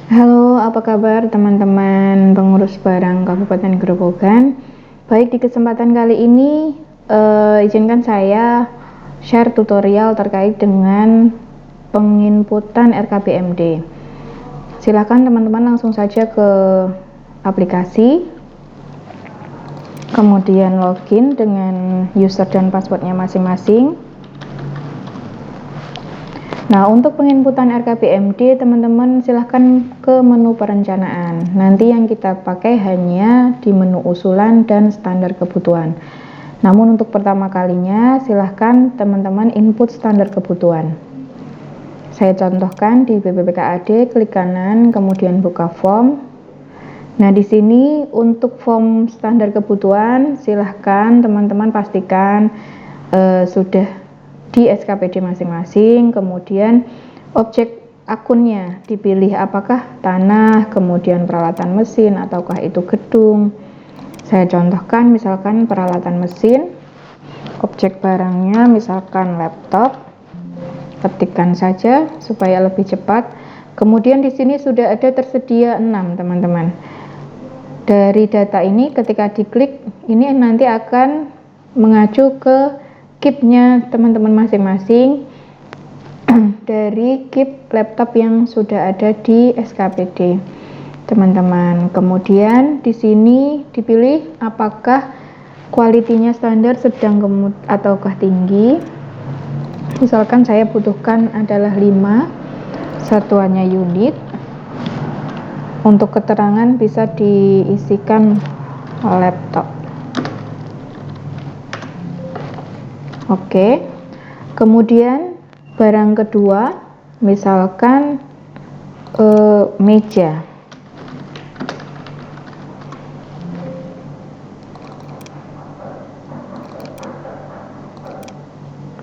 Halo, apa kabar teman-teman pengurus barang Kabupaten Grobogan? Baik, di kesempatan kali ini izinkan saya share tutorial terkait dengan penginputan RKBMD. Silakan teman-teman langsung saja ke aplikasi, kemudian login dengan user dan passwordnya masing-masing. Nah, untuk penginputan RKBMD, teman-teman silahkan ke menu perencanaan. Nanti yang kita pakai hanya di menu usulan dan standar kebutuhan. Namun untuk pertama kalinya, silahkan teman-teman input standar kebutuhan. Saya contohkan di BPPKAD, klik kanan, kemudian buka form. Nah, di sini untuk form standar kebutuhan, silahkan teman-teman pastikan sudah di SKPD masing-masing, kemudian objek akunnya dipilih apakah tanah, kemudian peralatan mesin, ataukah itu gedung. Saya contohkan misalkan peralatan mesin, objek barangnya misalkan laptop, ketikkan saja supaya lebih cepat. Kemudian di sini sudah ada tersedia 6 teman-teman. Dari data ini ketika diklik, ini nanti akan mengacu ke KIP-nya teman-teman masing-masing dari KIP laptop yang sudah ada di SKPD teman-teman. Kemudian di sini dipilih apakah kualitinya standar, sedang, ataukah tinggi. Misalkan saya butuhkan adalah 5, satuannya unit. Untuk keterangan bisa diisikan laptop. Oke, kemudian barang kedua misalkan meja.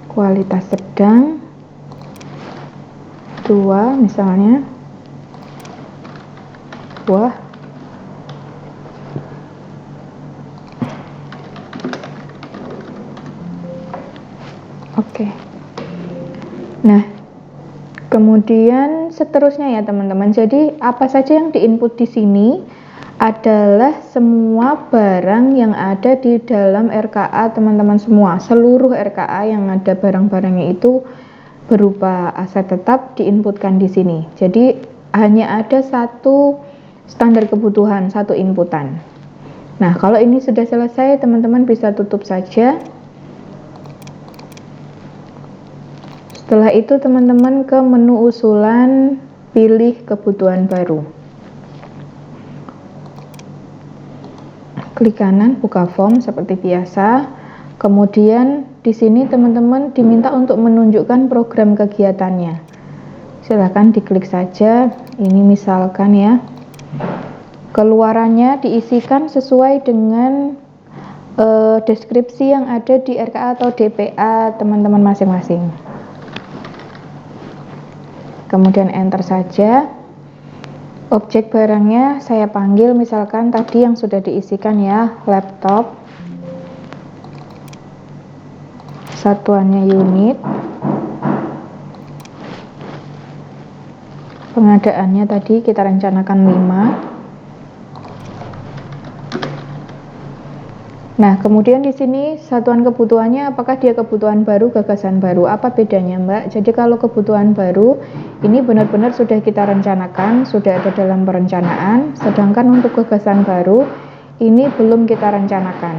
Kualitas sedang 2 misalnya. Wah, oke. Nah, kemudian seterusnya ya teman-teman. Jadi apa saja yang diinput di sini adalah semua barang yang ada di dalam RKA teman-teman semua. Seluruh RKA yang ada barang-barangnya itu berupa aset tetap diinputkan di sini. Jadi hanya ada satu standar kebutuhan, satu inputan. Nah, kalau ini sudah selesai, teman-teman bisa tutup saja. Setelah itu teman-teman ke menu usulan, pilih kebutuhan baru. Klik kanan, buka form seperti biasa. Kemudian di sini teman-teman diminta untuk menunjukkan program kegiatannya. Silahkan diklik saja. Ini misalkan ya. Keluarannya diisikan sesuai dengan deskripsi yang ada di RKA atau DPA teman-teman masing-masing. Kemudian enter saja. Objek barangnya saya panggil misalkan tadi yang sudah diisikan ya, laptop. Satuannya unit. Pengadaannya tadi kita rencanakan 5. Nah, kemudian di sini satuan kebutuhannya apakah dia kebutuhan baru, gagasan baru. Apa bedanya, Mbak? Jadi kalau kebutuhan baru ini benar-benar sudah kita rencanakan, sudah ada dalam perencanaan, sedangkan untuk gagasan baru ini belum kita rencanakan.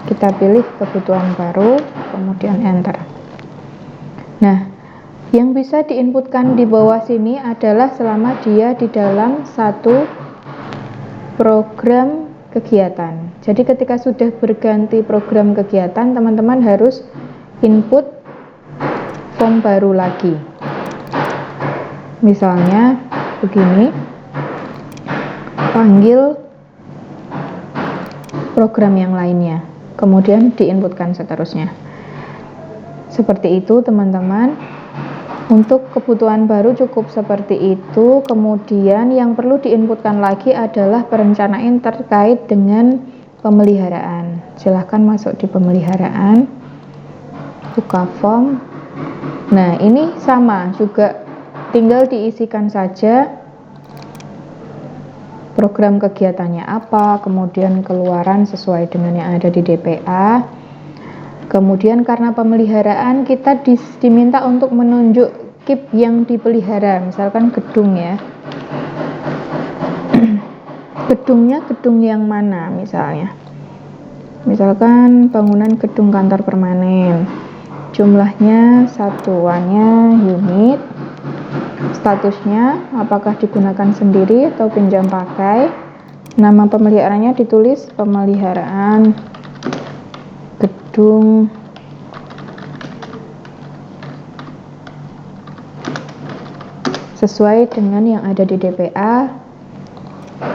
Kita pilih kebutuhan baru, kemudian enter. Nah, yang bisa diinputkan di bawah sini adalah selama dia di dalam satu program kegiatan. Jadi ketika sudah berganti program kegiatan, teman-teman harus input form baru lagi. Misalnya begini, panggil program yang lainnya, kemudian diinputkan seterusnya. Seperti itu teman-teman. Untuk kebutuhan baru cukup seperti itu. Kemudian yang perlu diinputkan lagi adalah perencanaan terkait dengan pemeliharaan. Silahkan masuk di pemeliharaan, buka form. Nah, ini sama juga tinggal diisikan saja program kegiatannya apa, kemudian keluaran sesuai dengan yang ada di DPA. Kemudian karena pemeliharaan kita diminta untuk menunjuk KIP yang dipelihara, misalkan gedung ya. Gedungnya gedung yang mana misalnya? Misalkan bangunan gedung kantor permanen. Jumlahnya, satuannya unit. Statusnya apakah digunakan sendiri atau pinjam pakai. Nama pemeliharaannya ditulis pemeliharaan gedung sesuai dengan yang ada di DPA,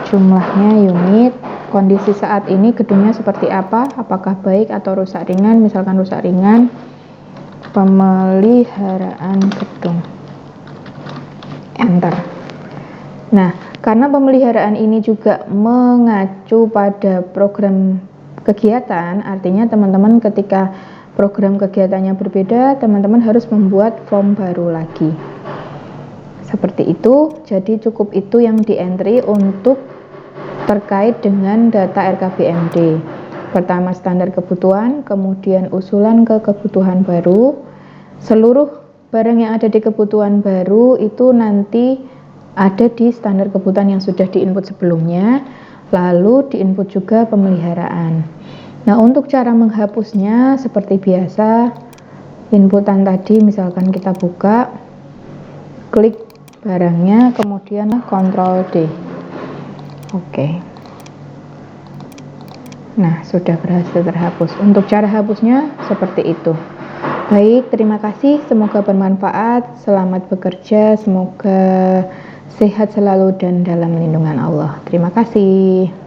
jumlahnya unit, kondisi saat ini gedungnya seperti apa, apakah baik atau rusak ringan, misalkan rusak ringan, pemeliharaan gedung, enter. Nah, karena pemeliharaan ini juga mengacu pada program kegiatan, artinya teman-teman ketika program kegiatannya berbeda, teman-teman harus membuat form baru lagi. Seperti itu, jadi cukup itu yang di-entry untuk terkait dengan data RKBMD. Pertama standar kebutuhan, kemudian usulan ke kebutuhan baru. Seluruh barang yang ada di kebutuhan baru itu nanti ada di standar kebutuhan yang sudah di-input sebelumnya, lalu di-input juga pemeliharaan. Nah, untuk cara menghapusnya seperti biasa, inputan tadi misalkan kita buka, klik barangnya, kemudian Ctrl D. Oke. Nah, sudah berhasil terhapus. Untuk cara hapusnya seperti itu. Baik, terima kasih. Semoga bermanfaat. Selamat bekerja. Semoga sehat selalu dan dalam lindungan Allah. Terima kasih.